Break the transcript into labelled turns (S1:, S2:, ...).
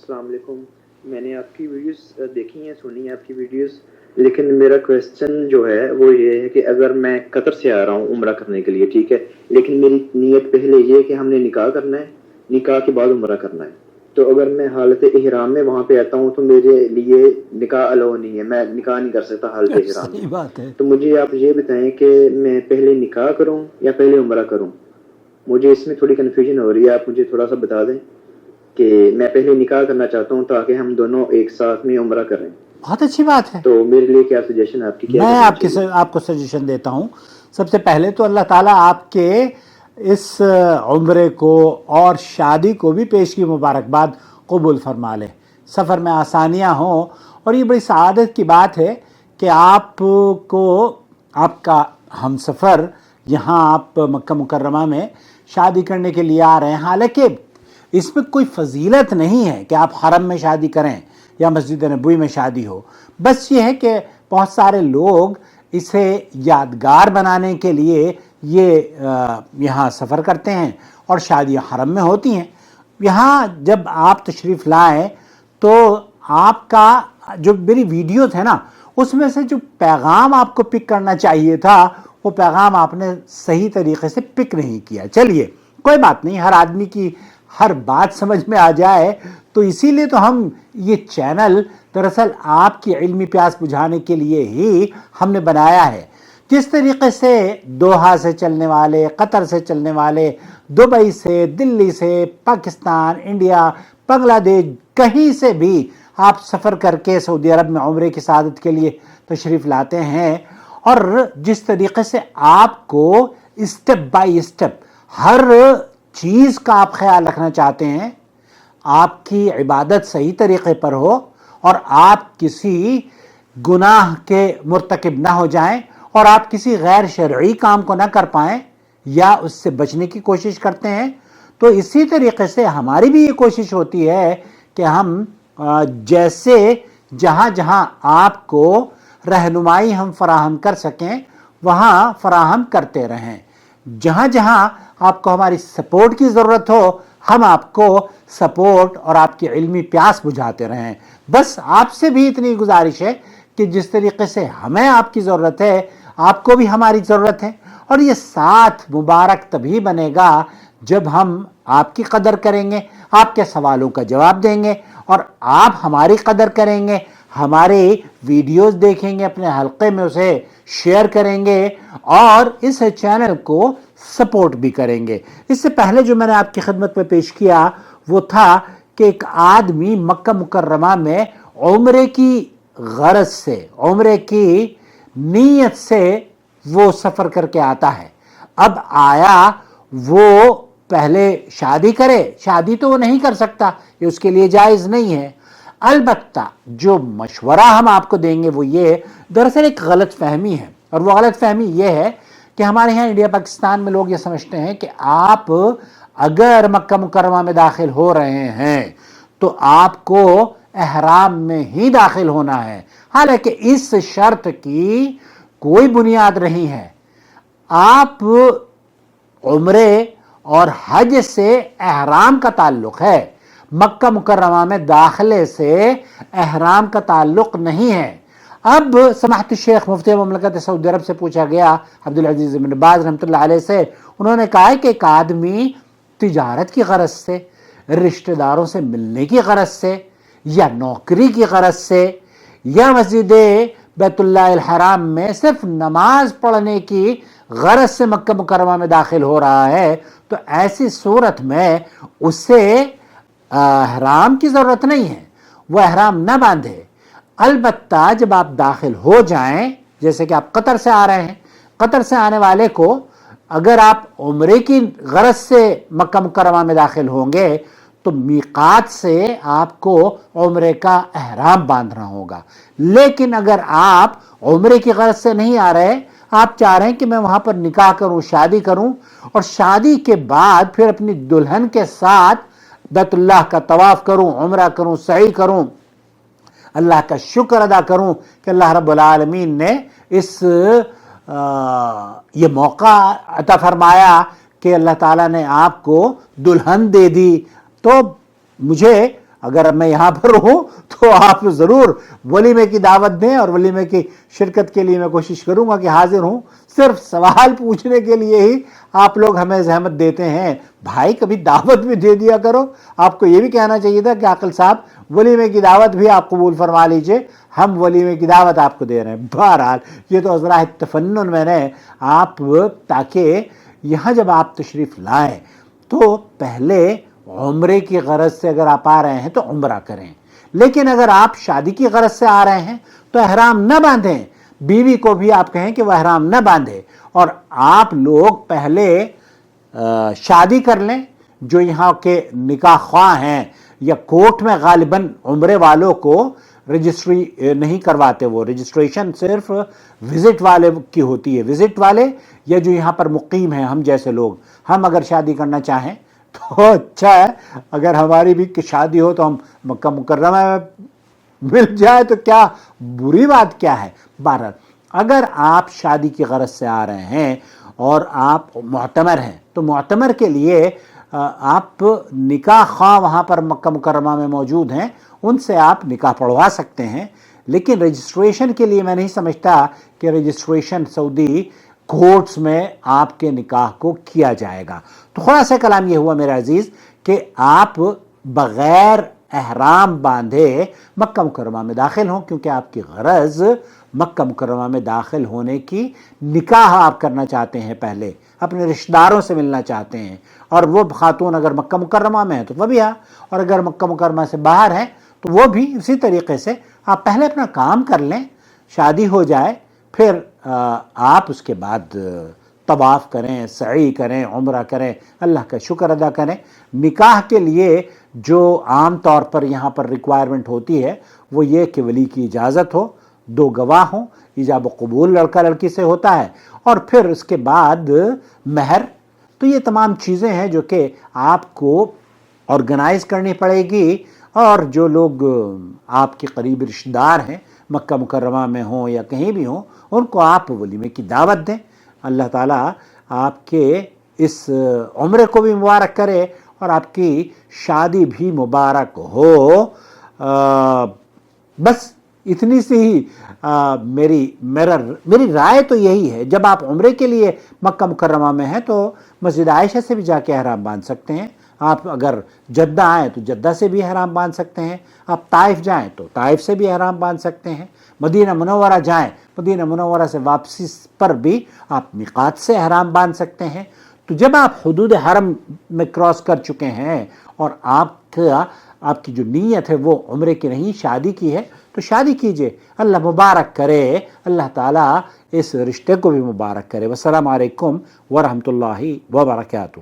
S1: السلام علیکم. میں نے آپ کی ویڈیوز دیکھی ہیں, سنی ہیں آپ کی ویڈیوز, لیکن میرا کویسچن جو ہے وہ یہ ہے کہ اگر میں قطر سے آ رہا ہوں عمرہ کرنے کے لیے, ٹھیک ہے, لیکن میری نیت پہلے یہ ہے کہ ہم نے نکاح کرنا ہے, نکاح کے بعد عمرہ کرنا ہے, تو اگر میں حالت احرام میں وہاں پہ آتا ہوں تو میرے لیے نکاح الاؤ نہیں ہے, میں نکاح نہیں کر سکتا حالت احرام
S2: صحیح
S1: میں.
S2: بات ہے.
S1: تو مجھے آپ یہ بتائیں کہ میں پہلے نکاح کروں یا پہلے عمرہ کروں؟ مجھے اس میں تھوڑی کنفیوژن ہو رہی ہے, آپ مجھے تھوڑا سا بتا دیں کہ میں پہلے نکاح کرنا چاہتا ہوں تاکہ ہم دونوں ایک ساتھ میں عمرہ کریں.
S2: بہت اچھی بات ہے.
S1: تو میرے لیے کیا سجیشن آپ کی, کیا
S2: میں
S1: کرنا چاہیے؟
S2: آپ کو سجیشن دیتا ہوں. سب سے پہلے تو اللہ تعالیٰ آپ کے اس عمرے کو اور شادی کو بھی پیش کی مبارکباد قبول فرما لے. سفر میں آسانیاں ہوں, اور یہ بڑی سعادت کی بات ہے کہ آپ کو آپ کا ہم سفر یہاں آپ مکہ مکرمہ میں شادی کرنے کے لیے آ رہے ہیں. حالانکہ اس میں کوئی فضیلت نہیں ہے کہ آپ حرم میں شادی کریں یا مسجد نبوی میں شادی ہو. بس یہ ہے کہ بہت سارے لوگ اسے یادگار بنانے کے لیے یہ یہاں سفر کرتے ہیں اور شادیاں حرم میں ہوتی ہیں. یہاں جب آپ تشریف لائیں تو آپ کا جو میری ویڈیوز ہے نا, اس میں سے جو پیغام آپ کو پک کرنا چاہیے تھا وہ پیغام آپ نے صحیح طریقے سے پک نہیں کیا. چلیے کوئی بات نہیں, ہر آدمی کی ہر بات سمجھ میں آ جائے, تو اسی لیے تو ہم یہ چینل دراصل آپ کی علمی پیاس بجھانے کے لیے ہی ہم نے بنایا ہے. جس طریقے سے دوحہ سے چلنے والے, قطر سے چلنے والے, دبئی سے, دلی سے, پاکستان, انڈیا, بنگلہ دیش, کہیں سے بھی آپ سفر کر کے سعودی عرب میں عمرے کی سعادت کے لیے تشریف لاتے ہیں, اور جس طریقے سے آپ کو اسٹیپ بائی اسٹیپ ہر چیز کا آپ خیال رکھنا چاہتے ہیں, آپ کی عبادت صحیح طریقے پر ہو اور آپ کسی گناہ کے مرتکب نہ ہو جائیں اور آپ کسی غیر شرعی کام کو نہ کر پائیں یا اس سے بچنے کی کوشش کرتے ہیں, تو اسی طریقے سے ہماری بھی یہ کوشش ہوتی ہے کہ ہم جیسے جہاں جہاں آپ کو رہنمائی ہم فراہم کر سکیں وہاں فراہم کرتے رہیں. جہاں جہاں آپ کو ہماری سپورٹ کی ضرورت ہو ہم آپ کو سپورٹ اور آپ کی علمی پیاس بجھاتے رہیں. بس آپ سے بھی اتنی گزارش ہے کہ جس طریقے سے ہمیں آپ کی ضرورت ہے آپ کو بھی ہماری ضرورت ہے, اور یہ ساتھ مبارک تبھی بنے گا جب ہم آپ کی قدر کریں گے, آپ کے سوالوں کا جواب دیں گے, اور آپ ہماری قدر کریں گے, ہمارے ویڈیوز دیکھیں گے, اپنے حلقے میں اسے شیئر کریں گے اور اس چینل کو سپورٹ بھی کریں گے. اس سے پہلے جو میں نے آپ کی خدمت میں پیش کیا وہ تھا کہ ایک آدمی مکہ مکرمہ میں عمرے کی غرض سے, عمرے کی نیت سے وہ سفر کر کے آتا ہے. اب آیا وہ پہلے شادی کرے, شادی تو وہ نہیں کر سکتا, یہ اس کے لیے جائز نہیں ہے. البتہ جو مشورہ ہم آپ کو دیں گے وہ یہ, دراصل ایک غلط فہمی ہے, اور وہ غلط فہمی یہ ہے کہ ہمارے ہاں انڈیا پاکستان میں لوگ یہ سمجھتے ہیں کہ آپ اگر مکہ مکرمہ میں داخل ہو رہے ہیں تو آپ کو احرام میں ہی داخل ہونا ہے, حالانکہ اس شرط کی کوئی بنیاد نہیں ہے. آپ عمرے اور حج سے احرام کا تعلق ہے, مکہ مکرمہ میں داخلے سے احرام کا تعلق نہیں ہے. اب سماحت الشیخ مفتی مملکت سعودی عرب سے پوچھا گیا, عبدالعزیز بن باز رحمۃ اللہ علیہ سے, انہوں نے کہا کہ ایک آدمی تجارت کی غرض سے, رشتہ داروں سے ملنے کی غرض سے, یا نوکری کی غرض سے, یا مسجد بیت اللہ الحرام میں صرف نماز پڑھنے کی غرض سے مکہ مکرمہ میں داخل ہو رہا ہے, تو ایسی صورت میں اسے احرام کی ضرورت نہیں ہے, وہ احرام نہ باندھے. البتہ جب آپ داخل ہو جائیں, جیسے کہ آپ قطر سے آ رہے ہیں, قطر سے آنے والے کو اگر آپ عمرے کی غرض سے مکہ مکرمہ میں داخل ہوں گے تو میقات سے آپ کو عمرے کا احرام باندھنا ہوگا. لیکن اگر آپ عمرے کی غرض سے نہیں آ رہے, آپ چاہ رہے ہیں کہ میں وہاں پر نکاح کروں, شادی کروں, اور شادی کے بعد پھر اپنی دلہن کے ساتھ بیت اللہ کا طواف کروں, عمرہ کروں, سعی کروں, اللہ کا شکر ادا کروں کہ اللہ رب العالمین نے یہ موقع عطا فرمایا کہ اللہ تعالیٰ نے آپ کو دلہن دے دی, تو مجھے اگر میں یہاں پر ہوں تو آپ ضرور ولیمے کی دعوت دیں، اور ولیمے کی شرکت کے لیے میں کوشش کروں گا کہ حاضر ہوں۔ صرف سوال پوچھنے کے لیے ہی آپ لوگ ہمیں زحمت دیتے ہیں، بھائی کبھی دعوت بھی دے دیا کرو۔ آپ کو یہ بھی کہنا چاہیے تھا کہ عاقل صاحب ولیمے کی دعوت بھی آپ قبول فرما لیجئے، ہم ولیمے کی دعوت آپ کو دے رہے ہیں۔ بہرحال یہ تو ذرا تفنن میں نے آپ، تاکہ یہاں جب آپ تشریف لائیں تو پہلے عمرے کی غرض سے اگر آپ آ رہے ہیں تو عمرہ کریں، لیکن اگر آپ شادی کی غرض سے آ رہے ہیں تو احرام نہ باندھیں۔ بیوی کو بھی آپ کہیں کہ وہ احرام نہ باندھے، اور آپ لوگ پہلے شادی کر لیں۔ جو یہاں کے نکاح خواہ ہیں یا کورٹ میں غالباً عمرے والوں کو رجسٹری نہیں کرواتے، وہ رجسٹریشن صرف وزٹ والے کی ہوتی ہے۔ وزٹ والے یا جو یہاں پر مقیم ہیں، ہم جیسے لوگ، ہم اگر شادی کرنا چاہیں تو اچھا ہے، اگر ہماری بھی شادی ہو تو ہم مکہ مکرمہ میں مل جائے تو کیا بری بات کیا ہے۔ بہرحال اگر آپ شادی کی غرض سے آ رہے ہیں اور آپ معتمر ہیں تو معتمر کے لیے آپ نکاح خواہ وہاں پر مکہ مکرمہ میں موجود ہیں، ان سے آپ نکاح پڑھوا سکتے ہیں، لیکن رجسٹریشن کے لیے میں نہیں سمجھتا کہ رجسٹریشن سعودی کورٹس میں آپ کے نکاح کو کیا جائے گا۔ تو خلاصہ کلام یہ ہوا میرے عزیز کہ آپ بغیر احرام باندھے مکہ مکرمہ میں داخل ہوں، کیونکہ آپ کی غرض مکہ مکرمہ میں داخل ہونے کی، نکاح آپ کرنا چاہتے ہیں، پہلے اپنے رشتہ داروں سے ملنا چاہتے ہیں، اور وہ خاتون اگر مکہ مکرمہ میں ہے تو وہ بھی اور اگر مکہ مکرمہ سے باہر ہے تو وہ بھی اسی طریقے سے آپ پہلے اپنا کام کر لیں، شادی ہو جائے، پھر آپ اس کے بعد طواف کریں، سعی کریں، عمرہ کریں، اللہ کا شکر ادا کریں۔ نکاح کے لیے جو عام طور پر یہاں پر ریکوائرمنٹ ہوتی ہے وہ یہ کہ ولی کی اجازت ہو، 2 گواہ ہوں، ایجاب و قبول لڑکا لڑکی سے ہوتا ہے، اور پھر اس کے بعد مہر۔ تو یہ تمام چیزیں ہیں جو کہ آپ کو آرگنائز کرنی پڑے گی، اور جو لوگ آپ کے قریب رشتہ دار ہیں مکہ مکرمہ میں ہوں یا کہیں بھی ہوں، ان کو آپ ولیمے کی دعوت دیں۔ اللہ تعالیٰ آپ کے اس عمرے کو بھی مبارک کرے اور آپ کی شادی بھی مبارک ہو۔ بس اتنی سی ہی میری رائے تو یہی ہے، جب آپ عمرے کے لیے مکہ مکرمہ میں ہیں تو مسجد عائشہ سے بھی جا کے احرام باندھ سکتے ہیں۔ آپ اگر جدہ آئیں تو جدہ سے بھی احرام باندھ سکتے ہیں، آپ طائف جائیں تو طائف سے بھی احرام باندھ سکتے ہیں، مدینہ منورہ جائیں، مدینہ منورہ سے واپسی پر بھی آپ میقات سے احرام باندھ سکتے ہیں۔ تو جب آپ حدود حرم میں کراس کر چکے ہیں اور آپ کی جو نیت ہے وہ عمرے کی نہیں شادی کی ہے تو شادی کیجئے۔ اللہ مبارک کرے، اللہ تعالیٰ اس رشتے کو بھی مبارک کرے۔ والسلام علیکم ورحمۃ اللہ وبرکاتہ۔